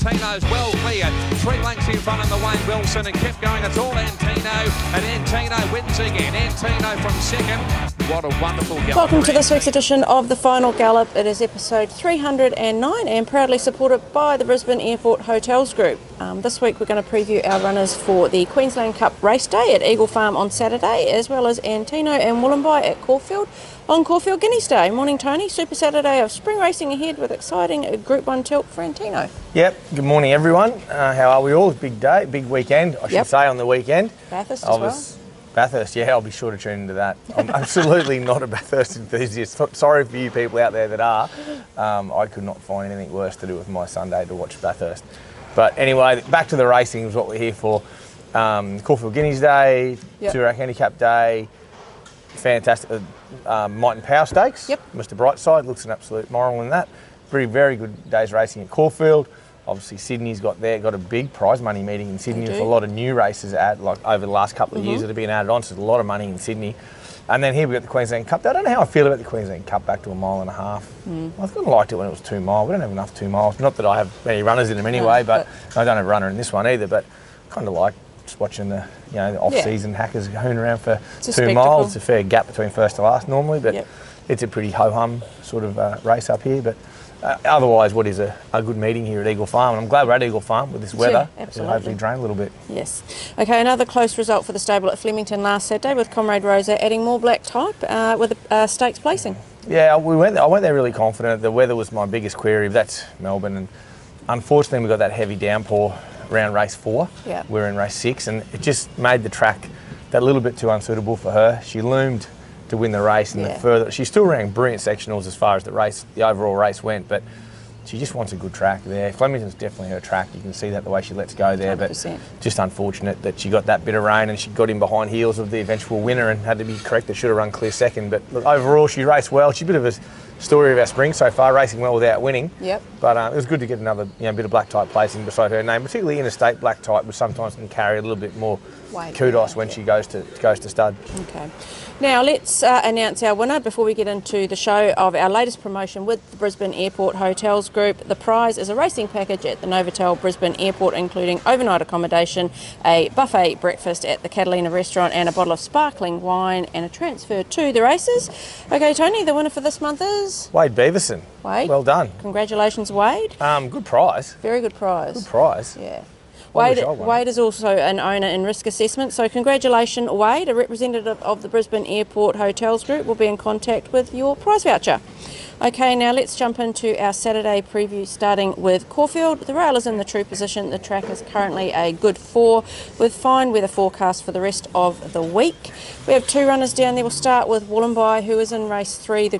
Antino's well cleared. 3 lengths in front of the Wayne Wilson and kept going. It's all Antino, and Antino wins again. Antino from second. What a wonderful gallop. Welcome to this week's edition of the Final Gallop. It is episode 309 and proudly supported by the Brisbane Airport Hotels Group. This week we're going to preview our runners for the Queensland Cup race day at Eagle Farm on Saturday, as well as Antino and Wollombi at Caulfield on Caulfield Guineas Day. Morning, Tony. Super Saturday of spring racing ahead with exciting Group 1 tilt for Antino. Yep. Good morning, everyone. How are we all? Big day, big weekend, I should say, on the weekend. Bathurst as well. Bathurst, yeah, I'll be sure to tune into that. I'm absolutely not a Bathurst enthusiast. Sorry for you people out there that are. I could not find anything worse to do with my Sunday to watch Bathurst. But anyway, back to the racing is what we're here for. Caulfield Guineas Day, Toorak Handicap Day, fantastic. Might and Power Stakes. Yep. Mr. Brightside looks an absolute moral in that. Very good days racing at Caulfield. Obviously, Sydney's got a big prize money meeting in Sydney with a lot of new races over the last couple of years that have been added on. So there's a lot of money in Sydney. And then here we've got the Queensland Cup. I don't know how I feel about the Queensland Cup back to 1.5 miles. I kind of liked it when it was 2 miles. We don't have enough 2 miles. Not that I have many runners in them anyway, but I don't have a runner in this one either. But I kind of like just watching the the off-season hackers hoon around for 2 miles. It's a fair gap between first to last normally, but it's a pretty ho-hum sort of race up here. But otherwise, what is a good meeting here at Eagle Farm? And I'm glad we're at Eagle Farm with this weather. It'll hopefully drain a little bit. Yes. Okay, another close result for the stable at Flemington last Saturday with Comrade Rosa adding more black type with a stakes placing. Yeah, I went there really confident. The weather was my biggest query. That's Melbourne, and unfortunately we got that heavy downpour around race 4. Yeah. We're in race 6, and it just made the track that little bit too unsuitable for her. She loomed to win the race, and she still ran brilliant sectionals as far as the overall race went, but she just wants a good track there. Flemington's definitely her track. You can see that the way she lets go there, 100%. But just unfortunate that she got that bit of rain and she got in behind heels of the eventual winner and had to be corrected. Should have run clear second, but look, overall she raced well. She's a bit of a story of our spring so far, racing well without winning. Yep. But it was good to get another bit of black type placing beside her name, particularly interstate black type, which sometimes can carry a little bit more kudos when she goes to stud. Okay. Now let's announce our winner before we get into the show of our latest promotion with the Brisbane Airport Hotels Group. The prize is a racing package at the Novotel Brisbane Airport, including overnight accommodation, a buffet breakfast at the Catalina restaurant, and a bottle of sparkling wine and a transfer to the races. Okay, Tony, the winner for this month is Wade Beaverson. Wade, well done. Congratulations, Wade. Good prize. Very good prize. Good prize. Yeah. Wade is also an owner in risk assessment, so congratulations, Wade. A representative of the Brisbane Airport Hotels Group will be in contact with your prize voucher. Okay, now let's jump into our Saturday preview, starting with Caulfield. The rail is in the true position. The track is currently a good 4 with fine weather forecast for the rest of the week. We have 2 runners down there. We'll start with Wollombi, who is in race 3, the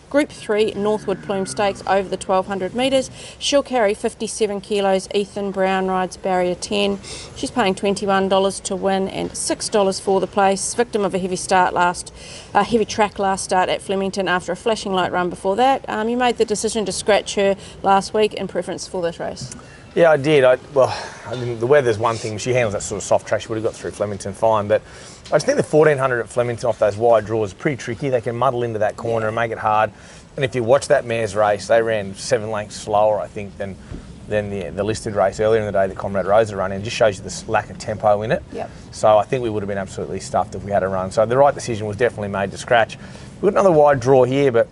Group 3 Northwood Plume Stakes over the 1200 metres. She'll carry 57 kilos. Ethan Brown rides barrier 10. She's paying $21 to win and $6 for the place. Victim of a heavy track last start at Flemington after a flashing light run before that. You made the decision to scratch her last week in preference for this race. Yeah, I did. The weather's one thing. She handles that sort of soft track. She would have got through Flemington fine, but I just think the 1400 at Flemington off those wide draws is pretty tricky. They can muddle into that corner and make it hard. And if you watch that mare's race, they ran 7 lengths slower, I think, than the listed race earlier in the day that Comrade Rosa ran in. It just shows you the lack of tempo in it. Yep. So I think we would have been absolutely stuffed if we had a run. So the right decision was definitely made to scratch. We've got another wide draw here, but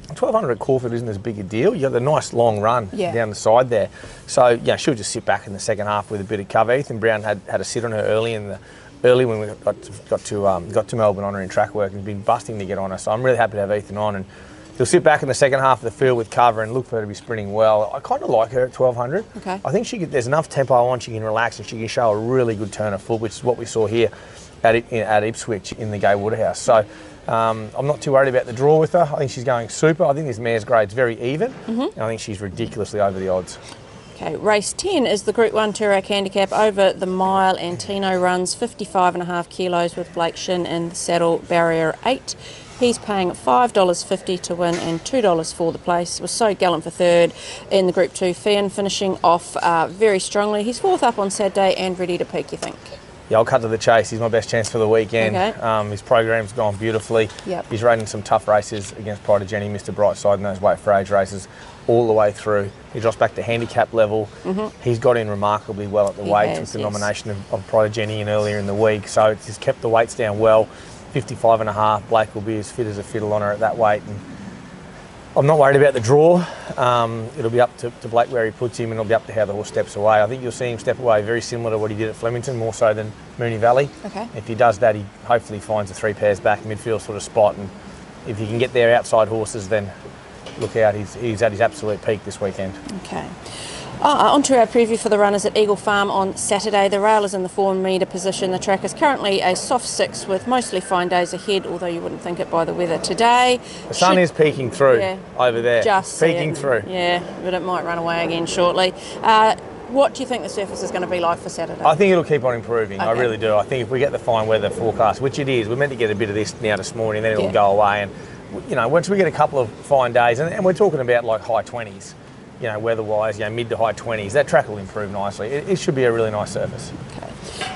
1200 at Caulfield isn't as big a deal. You got the nice long run down the side there. So she'll just sit back in the second half with a bit of cover. Ethan Brown had a sit on her early when we got to Melbourne on her in track work and been busting to get on her. So I'm really happy to have Ethan on, and he'll sit back in the second half of the field with cover and look for her to be sprinting well. I kind of like her at 1200. Okay. I think there's enough tempo on, she can relax and she can show a really good turn of foot, which is what we saw here at Ipswich in the Gay Waterhouse. So I'm not too worried about the draw with her. I think she's going super. I think this mare's grade's very even, and I think she's ridiculously over the odds. Okay, race 10 is the Group 1 Toorak Handicap over the mile. Antino runs 55.5 kilos with Blake Shin in the saddle, barrier 8. He's paying $5.50 to win and $2 for the place. Was so gallant for third in the Group 2 Fian, finishing off very strongly. He's 4th up on Saturday and ready to peak, you think? Yeah, I'll cut to the chase. He's my best chance for the weekend. Okay. His program's gone beautifully. Yep. He's riding some tough races against Pride of Jenny, Mr. Brightside, and those weight for age races. all the way through. He drops back to handicap level. He's got in remarkably well at the weights with the nomination of Prodigy in earlier in the week. So it's just kept the weights down well. 55.5. Blake will be as fit as a fiddle on her at that weight. And I'm not worried about the draw. It'll be up to Blake where he puts him, and it'll be up to how the horse steps away. I think you'll see him step away very similar to what he did at Flemington, more so than Moonee Valley. Okay. If he does that, he hopefully finds a 3 pairs back midfield sort of spot, and if he can get there outside horses, then look out, he's at his absolute peak this weekend. Okay. On to our preview for the runners at Eagle Farm on Saturday. The rail is in the 4 metre position. The track is currently a soft 6 with mostly fine days ahead, although you wouldn't think it by the weather today. The sun is peeking through over there. Just peeking through. Yeah, but it might run away again shortly. What do you think the surface is going to be like for Saturday? I think it'll keep on improving. Okay. I really do. I think if we get the fine weather forecast, which it is, we're meant to get a bit of this now this morning, then it'll go away. And you know, once we get a couple of fine days, and we're talking about like high 20s, you know, weather-wise, you know, mid to high 20s, that track will improve nicely. It should be a really nice surface. Okay.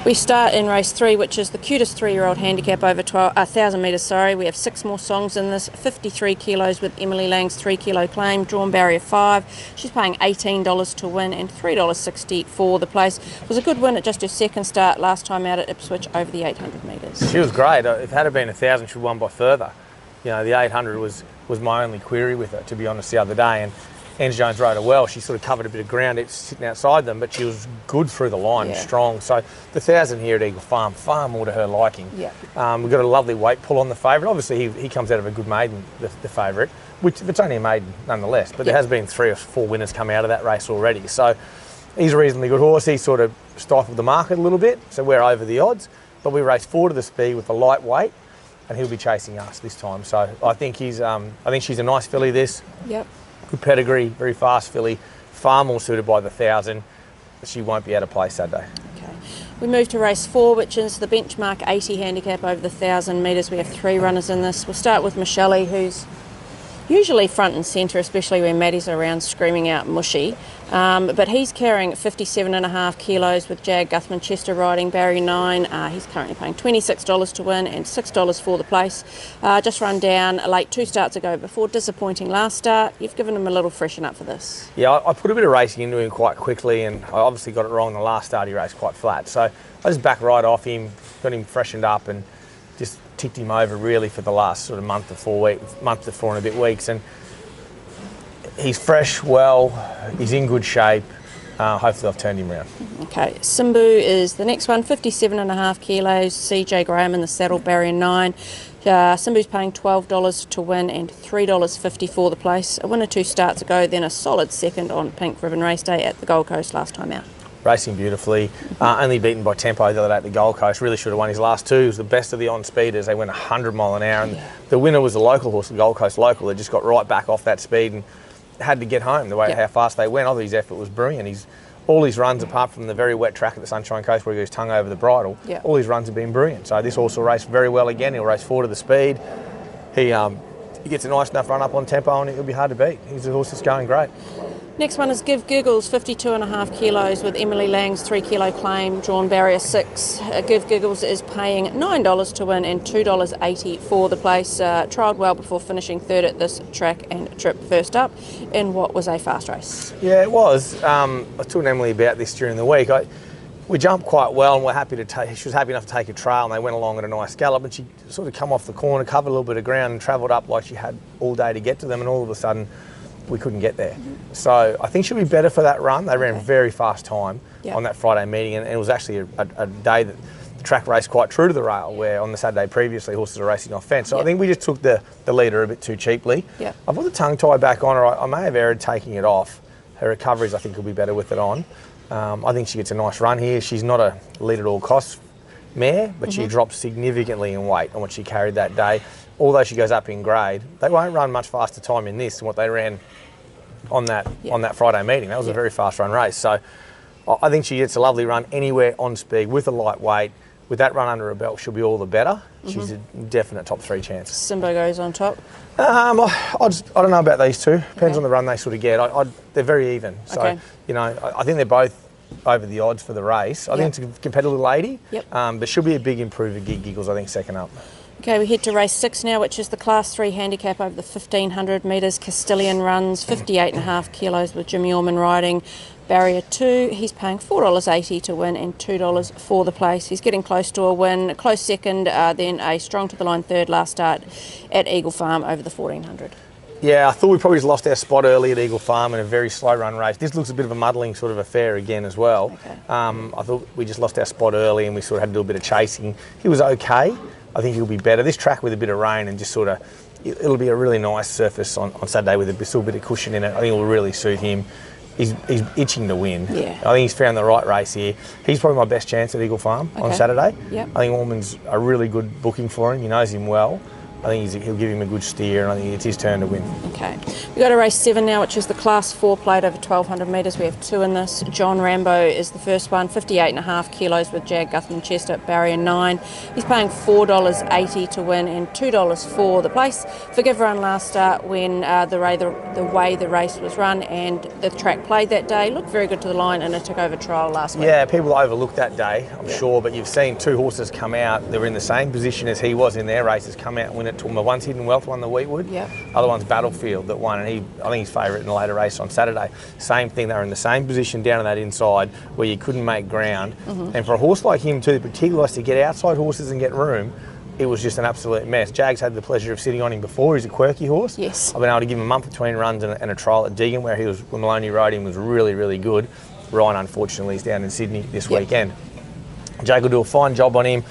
We start in race 3, which is the cutest 3-year-old handicap over 1,000 metres. We have 6 more songs in this. 53 kilos with Emily Lang's 3 kilo claim, drawn barrier 5. She's paying $18 to win and $3.60 for the place. It was a good win at just her second start last time out at Ipswich over the 800 metres. She was great. If it had been 1,000, she'd won by further. You know, the 800 was my only query with her, to be honest, the other day. And Ange Jones rode her well. She sort of covered a bit of ground sitting outside them, but she was good through the line, strong. So the 1,000 here at Eagle Farm, far more to her liking. Yeah. We've got a lovely weight pull on the favourite. Obviously, he comes out of a good maiden, the favourite, which it's only a maiden nonetheless. But there has been 3 or 4 winners come out of that race already. So he's a reasonably good horse. He sort of stifled the market a little bit, so we're over the odds. But we race 4 to the speed with a light weight, and he'll be chasing us this time. So I think she's a nice filly. This. Yep. Good pedigree, very fast filly, far more suited by the 1,000. She won't be out of place Saturday. Okay. We move to race 4, which is the benchmark 80 handicap over the 1,000 metres. We have 3 runners in this. We'll start with Michelle, who's usually front and centre, especially when Maddie's around screaming out mushy. But he's carrying 57.5 kilos with Jag Guthman Chester riding barrier 9. He's currently paying $26 to win and $6 for the place. Just run down late 2 starts ago before disappointing last start. You've given him a little freshen up for this. Yeah, I put a bit of racing into him quite quickly, and I obviously got it wrong the last start. He raced quite flat. So I just backed right off him, got him freshened up, and just ticked him over really for the last sort of month to 4 and a bit weeks. And he's fresh, well, he's in good shape. Hopefully I've turned him around. Okay, Simbu is the next one, 57.5 kilos, CJ Graham in the saddle, barrier 9. Simbu's paying $12 to win and $3.50 for the place. A winner 2 starts ago, then a solid second on Pink Ribbon Race Day at the Gold Coast last time out. Racing beautifully, only beaten by Tempo the other day at the Gold Coast. Really should have won his last 2. He was the best of the on-speeders. They went 100 mile an hour, and the winner was the local horse, the Gold Coast local. They just got right back off that speed and had to get home the way how fast they went. I thought his effort was brilliant. All his runs, apart from the very wet track at the Sunshine Coast where he got his tongue over the bridle, all his runs have been brilliant. So this horse will race very well again. He'll race 4 to the speed. He gets a nice enough run up on Tempo, and it'll be hard to beat. He's a horse that's going great. Next one is Give Giggles, 52.5 kilos with Emily Lang's 3 kilo claim, drawn barrier 6. Give Giggles is paying $9 to win and $2.80 for the place. Trialled well before finishing 3rd at this track and trip first up in what was a fast race. Yeah, it was. I was talking to Emily about this during the week. We jumped quite well, and we're happy to she was happy enough to take a trail, and they went along at a nice gallop, and she sort of come off the corner, covered a little bit of ground and travelled up like she had all day to get to them, and all of a sudden we couldn't get there. So I think she'll be better for that run. They ran a very fast time on that Friday meeting, and it was actually a day that the track raced quite true to the rail, where on the Saturday previously horses are racing off fence. So I think we just took the leader a bit too cheaply. I put the tongue tie back on her. I may have erred taking it off. Her recoveries I think will be better with it on. I think she gets a nice run here. She's not a lead at all costs mare, but she drops significantly in weight on what she carried that day. Although she goes up in grade, they won't run much faster time in this than what they ran on that Friday meeting. That was a very fast run race. So I think she gets a lovely run anywhere on speed with a light weight. With that run under her belt, she'll be all the better. She's a definite top 3 chance. Simbo goes on top. I don't know about these 2. Depends on the run they sort of get. They're very even. So you know, I think they're both over the odds for the race. I think it's a competitive lady. But she'll be a big improver. Giggles, I think, second up. Okay, we head to race 6 now, which is the Class 3 handicap over the 1500 metres. Castilian runs, 58.5 kilos with Jimmy Orman riding. Barrier 2, he's paying $4.80 to win and $2 for the place. He's getting close to a win, a close second, then a strong to the line third last start at Eagle Farm over the 1400. Yeah, I thought we probably lost our spot early at Eagle Farm in a very slow run race. This looks a bit of a muddling sort of affair again as well. Okay. I thought we just lost our spot early and we sort of had to do a bit of chasing. He was okay. I think he'll be better. This track with a bit of rain and just sort of, it'll be a really nice surface on Saturday with still a bit of cushion in it. I think it will really suit him. He's itching to win. Yeah. I think he's found the right race here. He's probably my best chance at Eagle Farm on Saturday. Yep. I think Orman's a really good booking for him. He knows him well. I think he'll give him a good steer, and I think it's his turn to win. Okay. We've got a race 7 now, which is the Class 4 plate over 1200 metres. We have 2 in this. John Rambo is the first one, 58.5 kilos with Jag Guthman Chester at barrier 9. He's paying $4.80 to win and $2 for the place. Forgive run last start when the way the race was run and the track played that day. Looked very good to the line and it took over trial last week. Yeah, people overlooked that day, I'm sure, but you've seen 2 horses come out. They were in the same position as he was in their races, come out and win it. One's Hidden Wealth won the Wheatwood, other one's Battlefield that won, and I think he's favourite in the later race on Saturday. Same thing, they were in the same position down on that inside where you couldn't make ground. And for a horse like him too, that particularly likes to get outside horses and get room, it was just an absolute mess. Jag's had the pleasure of sitting on him before. He's a quirky horse. Yes. I've been able to give him a month between runs and a trial at Deegan when Maloney rode him was really, really good. Ryan, unfortunately, is down in Sydney this weekend. Jag will do a fine job on him.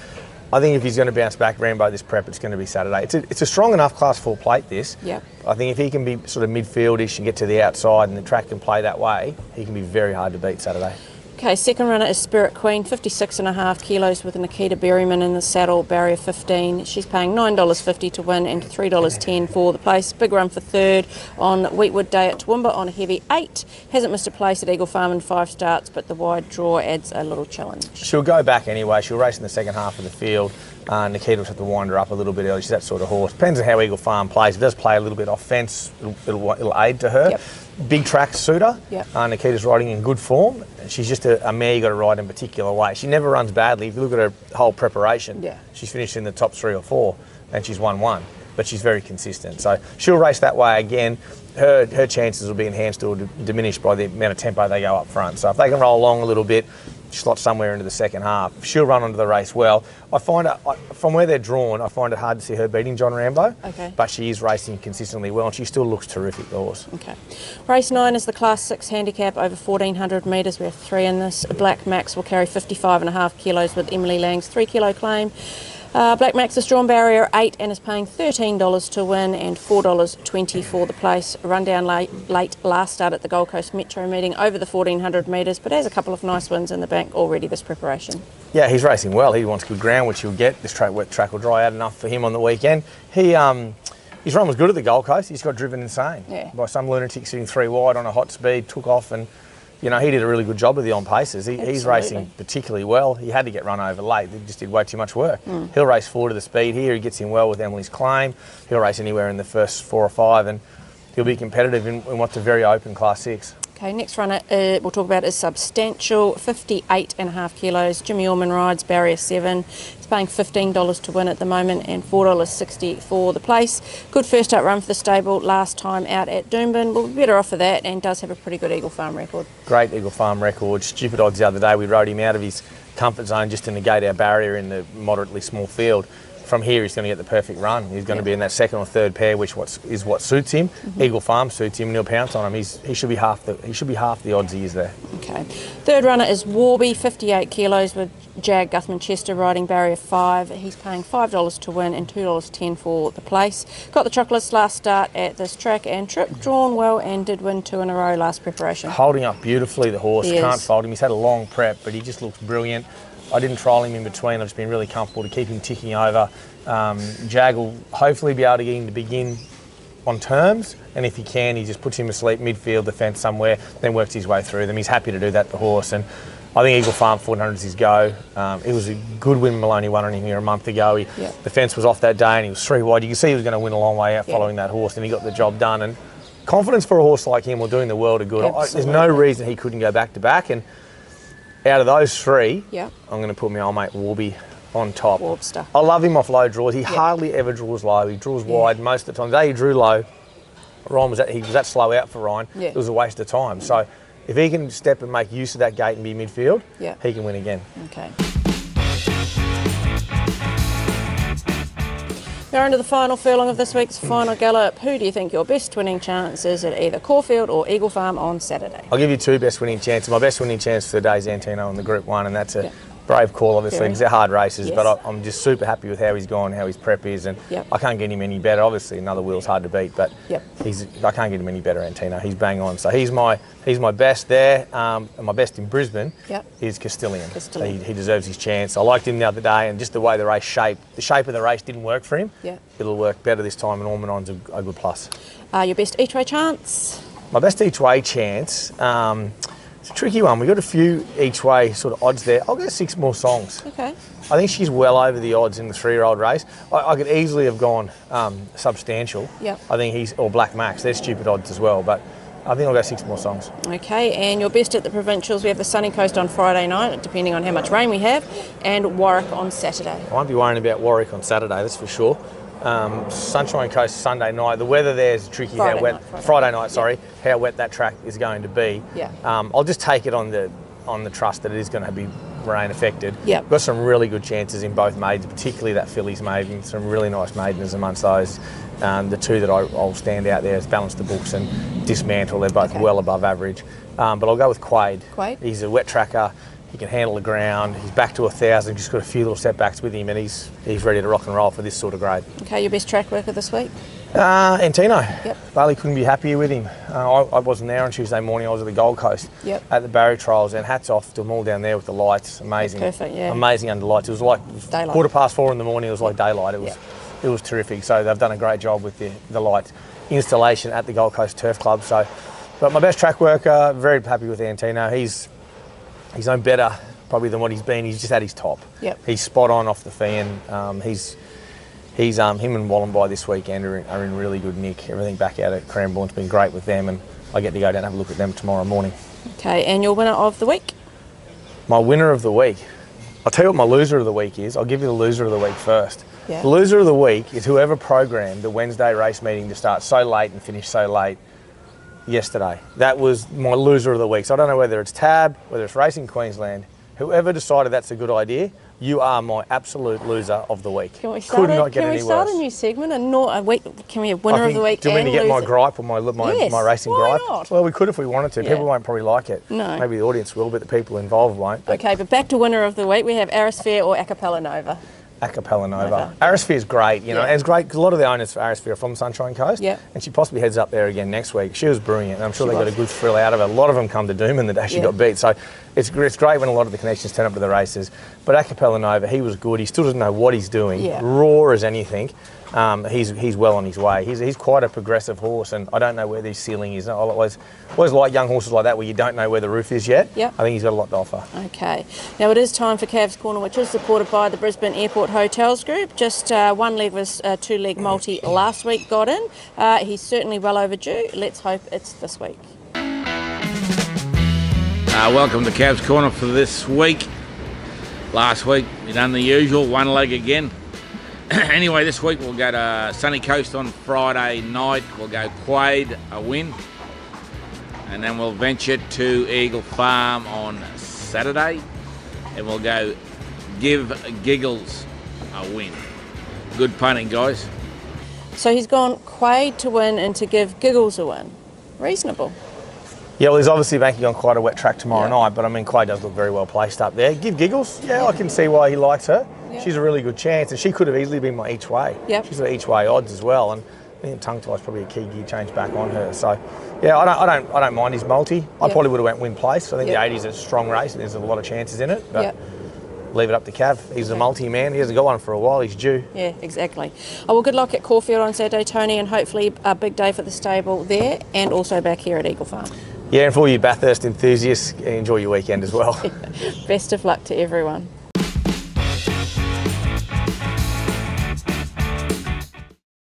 I think if he's going to bounce back, Rambo, this prep, it's going to be Saturday. It's a strong enough Class 4 plate, this. Yep. I think if he can be sort of midfieldish and get to the outside and the track can play that way, he can be very hard to beat Saturday. Okay, second runner is Spirit Queen, 56.5 kilos with Nikita Berryman in the saddle, barrier 15. She's paying $9.50 to win and $3.10 for the place. Big run for third on Wheatwood Day at Toowoomba on a heavy 8. Hasn't missed a place at Eagle Farm in 5 starts, but the wide draw adds a little challenge. She'll go back anyway. She'll race in the second half of the field. Nikita will have to wind her up a little bit early. She's that sort of horse. Depends on how Eagle Farm plays. If it does play a little bit off fence, it'll aid to her. Yep. Big track suitor. Yep. Nikita's riding in good form. She's just a mare you got to ride in a particular way. She never runs badly. If you look at her whole preparation, she's finished in the top 3 or 4 and she's won 1. But she's very consistent. So she'll race that way again. Her chances will be enhanced or diminished by the amount of tempo they go up front. So if they can roll along a little bit, slot somewhere into the second half, she'll run onto the race well. I find it, from where they're drawn, I find it hard to see her beating John Rambo. Okay. But she is racing consistently well and she still looks terrific, the horse. Okay. Race 9 is the Class 6 handicap over 1400 metres. We have 3 in this. Black Max will carry 55.5 kilos with Emily Lang's 3 kilo claim. Black Max is drawn barrier 8 and is paying $13 to win and $4.20 for the place. Run down late last start at the Gold Coast Metro meeting over the 1400 metres, but has a couple of nice wins in the bank already this preparation. Yeah, he's racing well. He wants good ground, which he'll get. This track will dry out enough for him on the weekend. His run was good at the Gold Coast. He's got driven insane by some lunatic sitting 3 wide on a hot speed, took off and he did a really good job of the on-paces. He's racing particularly well. He had to get run over late. He just did way too much work. He'll race 4 to the speed here. He gets in well with Emily's claim. He'll race anywhere in the first 4 or 5 and he'll be competitive in what's a very open Class 6. Okay, next runner we'll talk about is Substantial, 58.5 kilos. Jimmy Orman rides, barrier 7. He's paying $15 to win at the moment and $4.60 for the place. Good first up run for the stable last time out at Doomben. We'll be better off for that and does have a pretty good Eagle Farm record. Great Eagle Farm record. Stupid odds the other day. We rode him out of his comfort zone just to negate our barrier in the moderately small field. From here, he's going to get the perfect run. He's going to be in that second or third pair, which is what suits him. Eagle Farm suits him, and he'll pounce on him. He should be half the odds he is there. Okay. Third runner is Warby, 58 kilos with Jag Guthman Chester riding barrier 5. He's paying $5 to win and $2.10 for the place. Got the chocolates last start at this track and trip, drawn well and did win 2 in a row last preparation. Holding up beautifully, the horse. Can't fault him. He's had a long prep, but he just looks brilliant. I didn't trial him in between. I've just been really comfortable to keep him ticking over. Jag will hopefully be able to get him to begin on terms, and if he can, he just puts him asleep midfield, the fence somewhere, then works his way through them. He's happy to do that, the horse, and I think Eagle Farm 1400 is his go. It was a good win. Maloney won on him here a month ago. The fence was off that day and he was 3 wide. You can see he was going to win a long way out following that horse, and he got the job done. And confidence for a horse like him will doing the world of good. There's no reason he couldn't go back to back. And out of those 3, I'm going to put my old mate Warby on top. Warbster. I love him off low draws. He hardly ever draws low. He draws wide most of the time. The day he drew low, he was that slow out for Ryan. It was a waste of time. So if he can step and make use of that gate and be midfield, he can win again. Okay. We're into the final furlong of this week's Final Gallop. Who do you think your best winning chance is at either Caulfield or Eagle Farm on Saturday? I'll give you 2 best winning chances. My best winning chance for the day is Antino in the Group 1, and that's a brave call, obviously, because they're hard races, but I'm just super happy with how he's gone, how his prep is, and I can't get him any better. Obviously, another wheel's hard to beat, but I can't get him any better, Antino. He's bang on. So he's my best there, and my best in Brisbane is Castilian. He deserves his chance. I liked him the other day, and just the way the race the shape of the race didn't work for him. It'll work better this time, and Ormonon's a good plus. Your best each way chance? My best each way chance. It's a tricky one. We've got a few each way sort of odds there. I'll go 6 more songs. Okay. I think she's well over the odds in the 3-year-old race. I could easily have gone substantial. I think or Black Max. They're stupid odds as well, but I think I'll go 6 more songs. Okay, and your best at the provincials, we have the Sunny Coast on Friday night, depending on how much rain we have, and Warwick on Saturday. I won't be worrying about Warwick on Saturday, that's for sure. Sunshine Coast Sunday night. The weather there is tricky. Friday night, how wet that track is going to be. I'll just take it on the trust that it is going to be rain affected. Got some really good chances in both maidens, particularly that fillies maiden. Some really nice maidens amongst those. The 2 that I'll stand out there is Balance the Books and Dismantle. They're both well above average. But I'll go with Quaid. He's a wet tracker. He can handle the ground. He's back to 1,000. Just got a few little setbacks with him, and he's ready to rock and roll for this sort of grade. Okay, your best track worker this week? Antino. Bailey couldn't be happier with him. I wasn't there on Tuesday morning. I was at the Gold Coast at the Barrier Trials, and hats off to them all down there with the lights. Amazing. Perfect, amazing under lights. It was like daylight. 4:15 in the morning. It was like daylight. It was terrific. So they've done a great job with the light installation at the Gold Coast Turf Club. So, but my best track worker, very happy with Antino. He's no better probably than what he's been. He's just at his top. He's spot on off the fan. Him and Wollombi this weekend are in really good nick. Everything back out at Cranbourne's been great with them, and I get to go down and have a look at them tomorrow morning. Okay, and your winner of the week? My winner of the week? I'll tell you what my loser of the week is. I'll give you the loser of the week first. The loser of the week is whoever programmed the Wednesday race meeting to start so late and finish so late yesterday. That was my loser of the week. So I don't know whether it's Tab, whether it's Racing Queensland, whoever decided that's a good idea, you are my absolute loser of the week. Could not get any worse. Can we start a new segment and not a week? Can we have winner of the week? Do you mean to get my gripe or my racing gripe? Not? Well, we could if we wanted to. People won't probably like it. No. Maybe the audience will, but the people involved won't. But okay, but back to winner of the week. We have Arisphere or Acapella Nova. Acapella Nova. Arisphere is great, you know, and it's great because a lot of the owners for Arisphere are from Sunshine Coast, and she possibly heads up there again next week. She was brilliant, and I'm sure they got a good thrill out of it. A lot of them come to Doomben the day she got beat, so it's great when a lot of the connections turn up to the races. But Acapella Nova, he was good. He still doesn't know what he's doing, raw as anything. He's well on his way. He's quite a progressive horse, and I don't know where the ceiling is. I always like young horses like that where you don't know where the roof is yet. I think he's got a lot to offer. Okay. Now it is time for Cav's Corner, which is supported by the Brisbane Airport Hotels Group. Just one leg was a 2-leg multi last week got in. He's certainly well overdue. Let's hope it's this week. Welcome to Cav's Corner for this week. Last week we done the usual, 1 leg again. Anyway, this week we'll go to Sunny Coast on Friday night. We'll go Quaid, a win. And then we'll venture to Eagle Farm on Saturday. And we'll go Give Giggles a win. Good punting, guys. So he's gone Quaid to win and to Give Giggles a win. Reasonable. Yeah, well, he's obviously banking on quite a wet track tomorrow night, but I mean, Quaid does look very well placed up there. Give Giggles, I can see why he likes her. She's a really good chance, and she could have easily been my each way. She's got each way odds as well, and I think tongue tie is probably a key gear change back on her. So, yeah, I don't mind his multi. I probably would have went win place. I think the 80's a strong race, and there's a lot of chances in it. But leave it up to Cav. He's a multi-man. He hasn't got one for a while. He's due. Yeah, exactly. Oh, well, good luck at Caulfield on Saturday, Tony, and hopefully a big day for the stable there, and also back here at Eagle Farm. Yeah, and for all you Bathurst enthusiasts, enjoy your weekend as well. Best of luck to everyone.